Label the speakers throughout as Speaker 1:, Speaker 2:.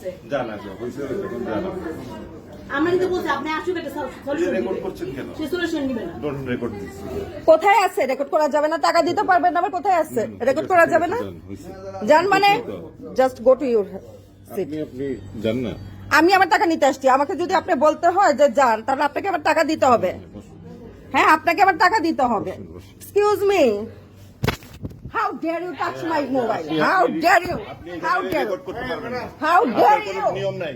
Speaker 1: আছে
Speaker 2: জানা হয়েছে জানা
Speaker 1: আমরা কিন্তু বলছি আপনি আসুক একটা সলিউশন
Speaker 2: রেকর্ড করছেন কেন?
Speaker 1: সে সলিউশন দিবেন না
Speaker 2: ডোন্ট রেকর্ড দিচ্ছি
Speaker 3: কোথায় আছে রেকর্ড করা যাবে না? টাকা দিতে পারবেন না, আবার কোথায় আছে রেকর্ড করা যাবে না? জান মানে just go to your seat.
Speaker 2: আপনি জান না
Speaker 3: আমি আমার টাকা নিতে আসছি, আমাকে যদি আপনি বলতে হয় যে যান, তাহলে আপনাকে আবার টাকা দিতে হবে। হ্যাঁ, আপনাকে আবার টাকা দিতে হবে। Excuse me, how dare you touch my mobile? How dare you? How dare you? How dare you?
Speaker 2: নিয়ম নাই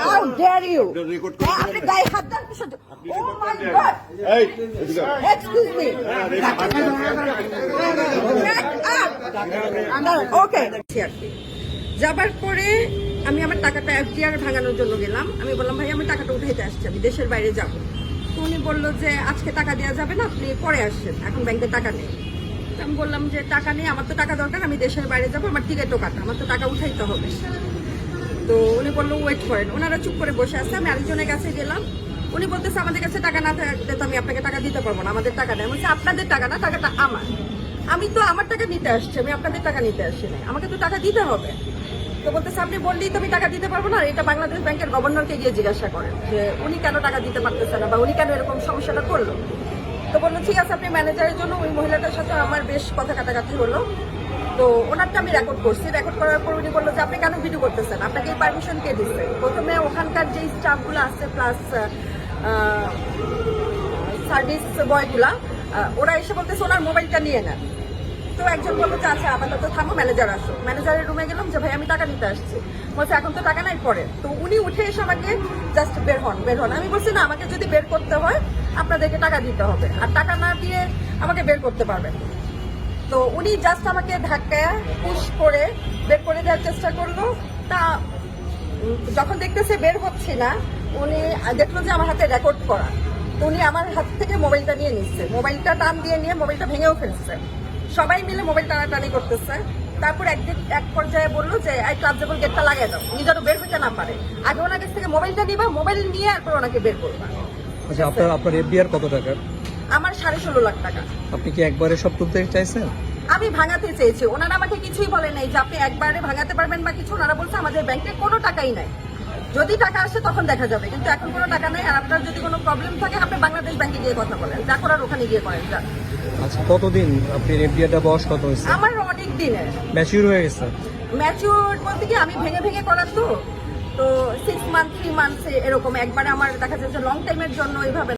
Speaker 3: হাউ ডেয়ার ইউ?
Speaker 2: রেকর্ড করতে
Speaker 3: আপনি গায়ে হাত দেন কিসের জন্য? ও মাই গড,
Speaker 2: এই এদিকে
Speaker 3: এক্সকিউজ মি, ওকে। যাবার পরে আমি আমার টাকাটা এফডিআর ভাঙানোর জন্য গেলাম। আমি বললাম ভাই আমি টাকাটা উঠাইতে আসছি, আমি দেশের বাইরে যাব। তো উনি বললো যে আজকে টাকা দেওয়া যাবে না, আপনি পরে আসছেন, এখন ব্যাংকে টাকা নেই। তো আমি বললাম যে টাকা নেই, আমার তো টাকা দরকার, আমি দেশের বাইরে যাবো, আমার টিকিটও কাটা, আমার তো টাকা উঠাইতে হবে। তো উনি বললো ওয়েট করেন। ওনারা চুপ করে বসে আছে। আমি আরেকজনের কাছে গেলাম, উনি বলতেছে আমাদের কাছে টাকা না থাকলে তো আমি আপনাকে টাকা দিতে পারবো না, আমাদের টাকা নেই। আমি বলছি আপনাদের টাকা না, টাকাটা আমার, আমি তো আমার টাকা নিতে আসছি, আমি আপনাদের টাকা নিতে আসছি না, আমাকে তো টাকা দিতে হবে। তো বলতেছে আপনি বললেই তো আমি টাকা দিতে পারবো না। এটা বাংলাদেশ ব্যাংকের গভর্নরকে গিয়ে জিজ্ঞাসা করেন যে উনি কেন টাকা দিতে পারতেছে না বা উনি কেন এরকম সমস্যাটা করলো। তো বললো ঠিক আছে, আপনি ম্যানেজারের জন্য। ওই মহিলাটার সাথে আমার বেশ কথা কাটাকাটি হলো। তো ওনারটা আমি রেকর্ড করছি। রেকর্ড করার পর উনি বললো যে আপনি কেন ভিডিও করতেছেন, আপনাকে এই পারমিশন কে দিচ্ছে? প্রথমে ওখানকার যে স্টাফগুলো আছে প্লাস সার্ভিস বয়গুলা, ওরা এসে বলতেছে ওনার মোবাইলটা নিয়ে নেন। তো একজন বললো যে আচ্ছা আপাতত থামো, ম্যানেজার আসো। ম্যানেজারের রুমে গেলাম যে ভাই আমি টাকা নিতে আসছি। বলছে এখন তো টাকা নাই, পরে। তো উনি উঠে এসে আমাকে জাস্ট বের হন বের হন। আমি বলছি না, আমাকে যদি বের করতে হয় আপনাদেরকে টাকা দিতে হবে, আর টাকা না দিয়ে আমাকে বের করতে পারবেন। তো উনি জাস্ট আমাকে ধাক্কায় পুশ করে বের করে দেওয়ার চেষ্টা করলো। তা যখন দেখতেছে বের হচ্ছে না, উনি দেখলো যে আমার হাতে রেকর্ড করা। তো উনি আমার হাত থেকে মোবাইলটা নিয়ে নিচ্ছে, মোবাইলটা টান দিয়ে নিয়ে মোবাইলটা ভেঙেও ফেলছে। সবাই মিলে মোবাইল টানাটানি করতেছে। তারপর এক পর্যায়ে বললো যে এই ট্রান্সজেবল গেটটা লাগিয়ে দাও, উনি যেন বের হইতে না পারে। আগে ওনার কাছ থেকে মোবাইলটা নিবা, মোবাইল নিয়ে তারপর ওনাকে বের করবা।
Speaker 4: আচ্ছা, আপনার এফডিআর কত টাকা?
Speaker 3: আমার 16.5 লাখ টাকা।
Speaker 4: আপনি কি একবারে সব তুলতে চাইছেন?
Speaker 3: আমি ভাঙাতে চেয়েছি, ওনারা আমাকে কিছুই বলে নাই যে আপনি একবারে ভাঙাতে পারবেন বা কিছু। ওনারা বলছে আমাদের ব্যাংকে কোনো টাকাই নাই, যদি টাকা আসে তখন দেখা যাবে, কিন্তু এখন কোনো টাকা নেই। আর আপনার যদি কোনো প্রবলেম থাকে আপনি বাংলাদেশ ব্যাংকে গিয়ে কথা বলেন, যা করার ওখানে গিয়ে করেন।
Speaker 4: আচ্ছা, কতদিন আপনার এফডিআরটা বয়স কত হয়েছে?
Speaker 3: আমার অনেক দিনের
Speaker 4: ম্যাচিউর হয়ে গেছে?
Speaker 3: ম্যাচিউর বলতে কি আমি ভেঙে ভেঙে করার তো 6 মান্থ 3 মান্থ এরকম। একবারে আমার দেখা যাচ্ছে লং টাইমের জন্য এইভাবে